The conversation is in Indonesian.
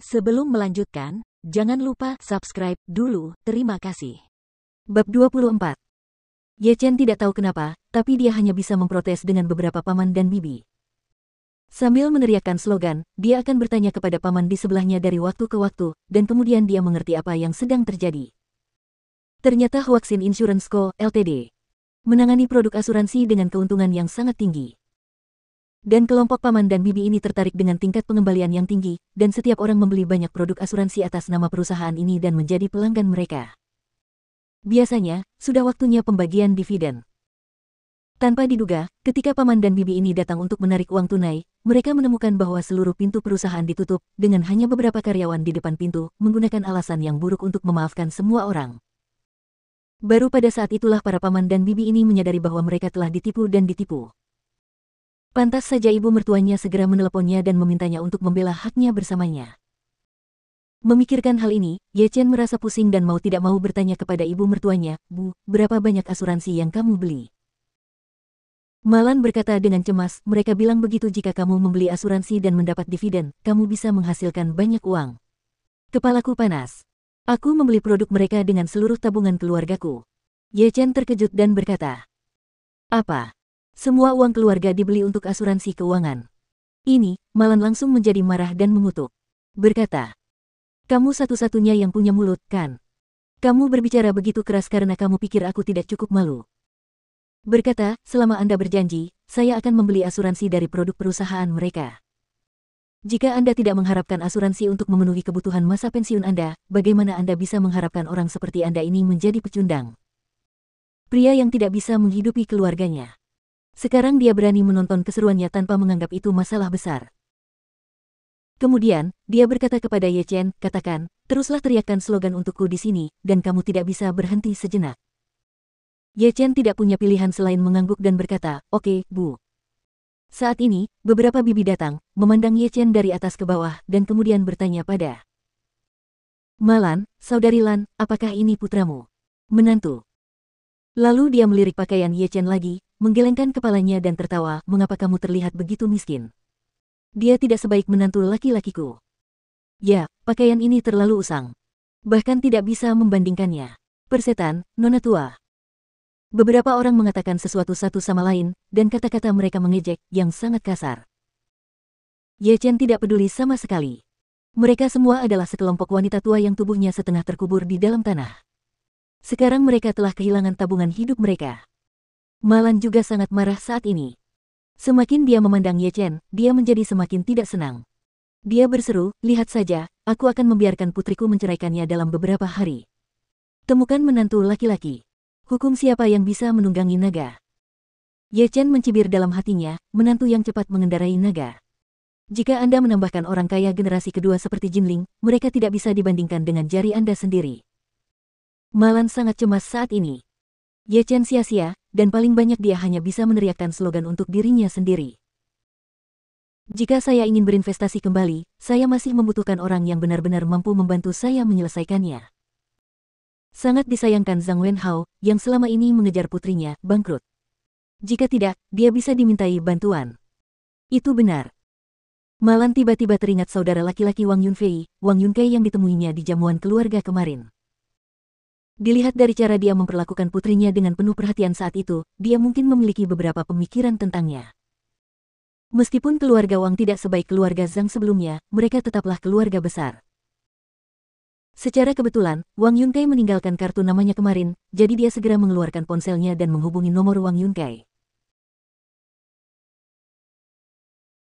Sebelum melanjutkan, jangan lupa subscribe dulu, terima kasih. Bab 24. Ye Chen tidak tahu kenapa, tapi dia hanya bisa memprotes dengan beberapa paman dan bibi. Sambil meneriakkan slogan, dia akan bertanya kepada paman di sebelahnya dari waktu ke waktu, dan kemudian dia mengerti apa yang sedang terjadi. Ternyata Huaxin Insurance Co., Ltd. menangani produk asuransi dengan keuntungan yang sangat tinggi. Dan kelompok paman dan bibi ini tertarik dengan tingkat pengembalian yang tinggi, dan setiap orang membeli banyak produk asuransi atas nama perusahaan ini dan menjadi pelanggan mereka. Biasanya, sudah waktunya pembagian dividen. Tanpa diduga, ketika paman dan bibi ini datang untuk menarik uang tunai, mereka menemukan bahwa seluruh pintu perusahaan ditutup, dengan hanya beberapa karyawan di depan pintu, menggunakan alasan yang buruk untuk memaafkan semua orang. Baru pada saat itulah para paman dan bibi ini menyadari bahwa mereka telah ditipu dan ditipu. Pantas saja ibu mertuanya segera meneleponnya dan memintanya untuk membela haknya bersamanya. Memikirkan hal ini, Ye Chen merasa pusing dan mau tidak mau bertanya kepada ibu mertuanya, "Bu, berapa banyak asuransi yang kamu beli?" Malan berkata dengan cemas, "Mereka bilang begitu jika kamu membeli asuransi dan mendapat dividen, kamu bisa menghasilkan banyak uang." Kepalaku panas. Aku membeli produk mereka dengan seluruh tabungan keluargaku. Ye Chen terkejut dan berkata, "Apa? Semua uang keluarga dibeli untuk asuransi keuangan?" Ini, Malan langsung menjadi marah dan mengutuk. Berkata, "Kamu satu-satunya yang punya mulut, kan? Kamu berbicara begitu keras karena kamu pikir aku tidak cukup malu." Berkata, "Selama Anda berjanji, saya akan membeli asuransi dari produk perusahaan mereka. Jika Anda tidak mengharapkan asuransi untuk memenuhi kebutuhan masa pensiun Anda, bagaimana Anda bisa mengharapkan orang seperti Anda ini menjadi pecundang? Pria yang tidak bisa menghidupi keluarganya. Sekarang dia berani menonton keseruannya tanpa menganggap itu masalah besar." Kemudian, dia berkata kepada Ye Chen, "Katakan, teruslah teriakkan slogan untukku di sini, dan kamu tidak bisa berhenti sejenak." Ye Chen tidak punya pilihan selain mengangguk dan berkata, "Oke, Bu." Saat ini, beberapa bibi datang, memandang Ye Chen dari atas ke bawah, dan kemudian bertanya pada Malan, "Saudari Lan, apakah ini putramu? Menantu?" Lalu dia melirik pakaian Ye Chen lagi, menggelengkan kepalanya dan tertawa, "Mengapa kamu terlihat begitu miskin? Dia tidak sebaik menantu laki-lakiku." "Ya, pakaian ini terlalu usang. Bahkan tidak bisa membandingkannya. Persetan, nona tua." Beberapa orang mengatakan sesuatu satu sama lain, dan kata-kata mereka mengejek, yang sangat kasar. Ye Chen tidak peduli sama sekali. Mereka semua adalah sekelompok wanita tua yang tubuhnya setengah terkubur di dalam tanah. Sekarang mereka telah kehilangan tabungan hidup mereka. Malan juga sangat marah saat ini. Semakin dia memandang Ye Chen, dia menjadi semakin tidak senang. Dia berseru, "Lihat saja, aku akan membiarkan putriku menceraikannya dalam beberapa hari. Temukan menantu laki-laki. Hukum siapa yang bisa menunggangi naga." Ye Chen mencibir dalam hatinya, menantu yang cepat mengendarai naga. Jika Anda menambahkan orang kaya generasi kedua seperti Jinling, mereka tidak bisa dibandingkan dengan jari Anda sendiri. Malan sangat cemas saat ini. Ye Chen sia-sia, dan paling banyak dia hanya bisa meneriakkan slogan untuk dirinya sendiri. "Jika saya ingin berinvestasi kembali, saya masih membutuhkan orang yang benar-benar mampu membantu saya menyelesaikannya. Sangat disayangkan Zhang Wenhao, yang selama ini mengejar putrinya, bangkrut. Jika tidak, dia bisa dimintai bantuan." Itu benar. Malan tiba-tiba teringat saudara laki-laki Wang Yunfei, Wang Yunkei yang ditemuinya di jamuan keluarga kemarin. Dilihat dari cara dia memperlakukan putrinya dengan penuh perhatian saat itu, dia mungkin memiliki beberapa pemikiran tentangnya. Meskipun keluarga Wang tidak sebaik keluarga Zhang sebelumnya, mereka tetaplah keluarga besar. Secara kebetulan, Wang Yunkei meninggalkan kartu namanya kemarin, jadi dia segera mengeluarkan ponselnya dan menghubungi nomor Wang Yunkei.